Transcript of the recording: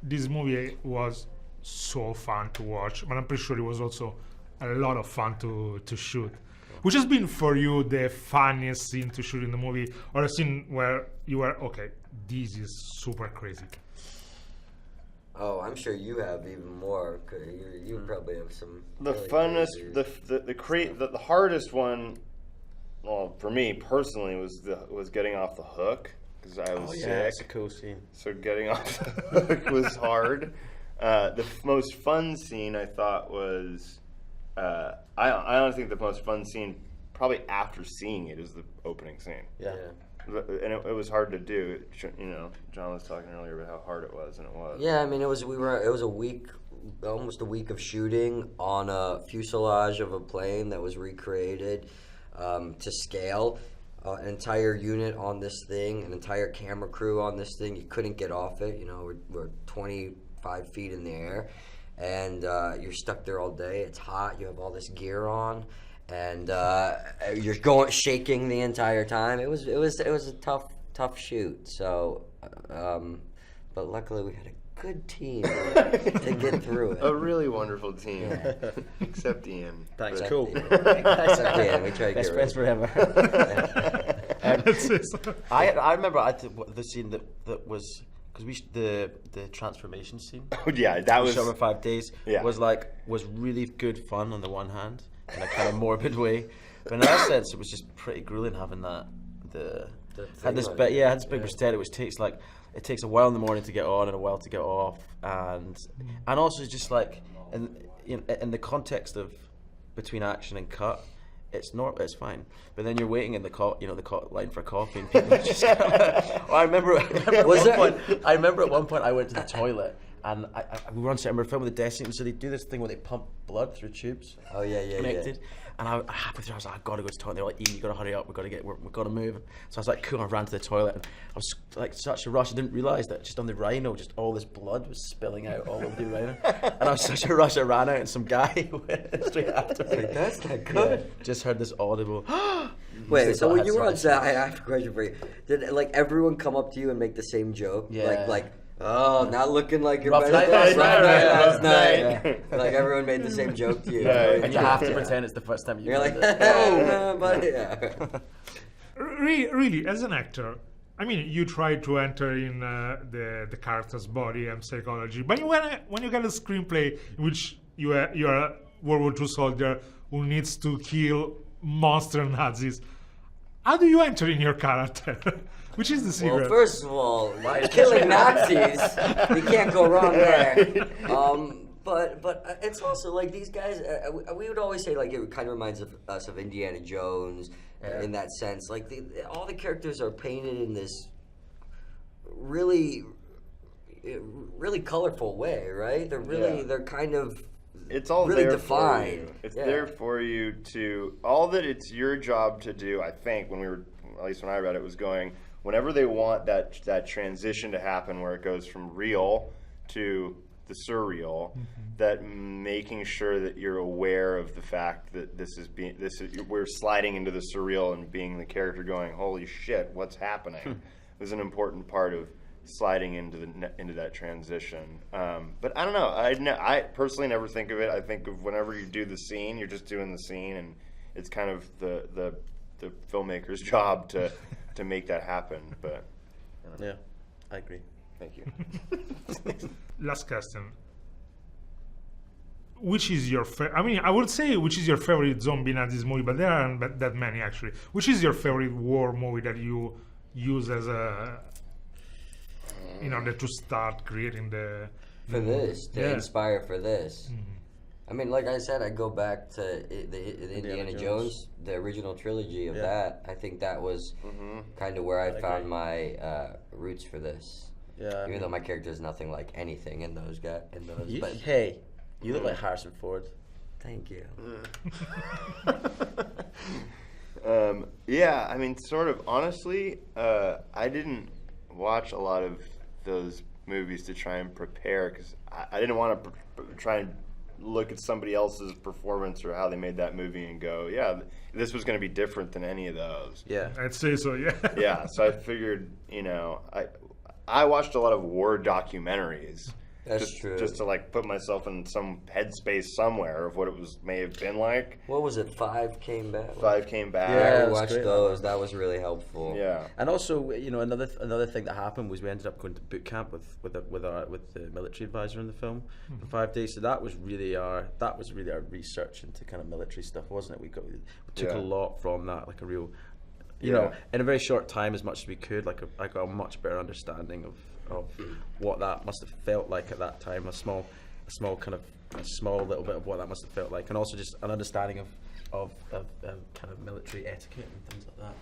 this movie was so fun to watch, but I'm pretty sure it was also a lot of fun to shoot. Which has been for you the funniest scene to shoot in the movie, or a scene where you were, okay, this is super crazy? Oh, I'm sure you have even more. 'Cause you probably have some. The really funnest, crazy- the hardest one, well, for me personally, was getting off the hook because I was sick. That's a cool scene. So getting off the hook was hard. The most fun scene I thought was, I honestly think the most fun scene, probably after seeing it, is the opening scene. Yeah. And it was hard to do. You know, John was talking earlier about how hard it was, and it was. Yeah, I mean, it was a week, almost a week of shooting on a fuselage of a plane that was recreated to scale. An entire unit on this thing, an entire camera crew on this thing. You couldn't get off it. You know, we're 25 feet in the air, and you're stuck there all day. It's hot. You have all this gear on, and you're shaking the entire time. It was a tough shoot. So, but luckily we had a good team to get through it. A really wonderful team, Yeah. except Iain. Thanks, But- cool. Yeah, we tried to Best get friends rid of it. forever. That's it. I remember the scene that was because the transformation scene. Yeah, that was. Over 5 days Yeah. was really good fun on the one hand in a kind of morbid way, but in other sense it was just pretty grueling having that had this big prosthetic which it takes a while in the morning to get on and a while to get off, and also just like in the context of between action and cut. It's fine, but then you're waiting in the line for coffee, and people are just. I remember at one point I went to the toilet, and we were on set and we were filming the death scene, so they do this thing where they pump blood through tubes. Oh yeah. Connected. And I was like, I gotta go to the toilet. They're like, Iain, you gotta hurry up. We've gotta move. So I was like, cool. I ran to the toilet, and I was like, such a rush. I didn't realize that just on the rhino, just all this blood was spilling out all over the rhino. And I was such a rush. I ran out, and some guy went straight after me. That's not good. Yeah, just heard this audible. Wait, so when you were on set, I have a question for you. Did like everyone come up to you and make the same joke? Yeah. Like, oh, not looking like your Rough best night friend last night. last night. Like everyone made the same joke to you. And you have to pretend it's the first time You're like, done it. oh, buddy. Yeah. Really, as an actor, I mean, you try to enter in the character's body and psychology, but when you get a screenplay in which you're a World War II soldier who needs to kill monster Nazis, how do you enter in your character? Which is the secret? Well, first of all, killing Nazis, you can't go wrong there. But it's also like these guys. We would always say like it kind of reminds us of Indiana Jones in that sense. Like all the characters are painted in this really colorful way, right? They're kind of. It's all really there defined. for you. It's there for you to all that it's your job to do. I think at least when I read it, was going whenever they want that transition to happen, where it goes from real to the surreal. That making sure that you're aware of the fact that we're sliding into the surreal and being the character going, holy shit, what's happening? Was an important part of sliding into that transition. But I don't know. I personally never think of it. I think of whenever you do the scene, you're just doing the scene, and it's kind of the filmmaker's job to make that happen. But Yeah, I agree. thank you. Last question. Which is your I mean, I would say which is your favorite zombie Nazis movie, but there aren't that many actually. Which is your favorite war movie that you use as in order to start creating the inspire for this. I mean, like I said, I go back to the Indiana Jones, the original trilogy of that. I think that was kind of where I found my roots for this. Yeah. Even though my character is nothing like anything in those guys. But Hey, you look like Harrison Ford. thank you. Yeah, I mean, sort of. Honestly, I didn't watch a lot of those movies to try and prepare because I didn't want to try and look at somebody else's performance or how they made that movie and go, yeah, this was going to be different than any of those. Yeah. I'd say so, yeah. Yeah, so I figured, I watched a lot of war documentaries That's true. Just to like put myself in some headspace somewhere of what it may have been like. What was it? 5 came back. 5 came back. Yeah, we that's watched great. those. That was really helpful. Yeah. And also, you know, another thing that happened was we ended up going to boot camp with the military advisor in the film for 5 days. So that was really our research into kind of military stuff, wasn't it? We took a lot from that, like a real, you know, in a very short time, as much as we could, like I got a much better understanding of what that must have felt like at that time. A small little bit of what that must have felt like, and also just an understanding of kind of military etiquette and things like that.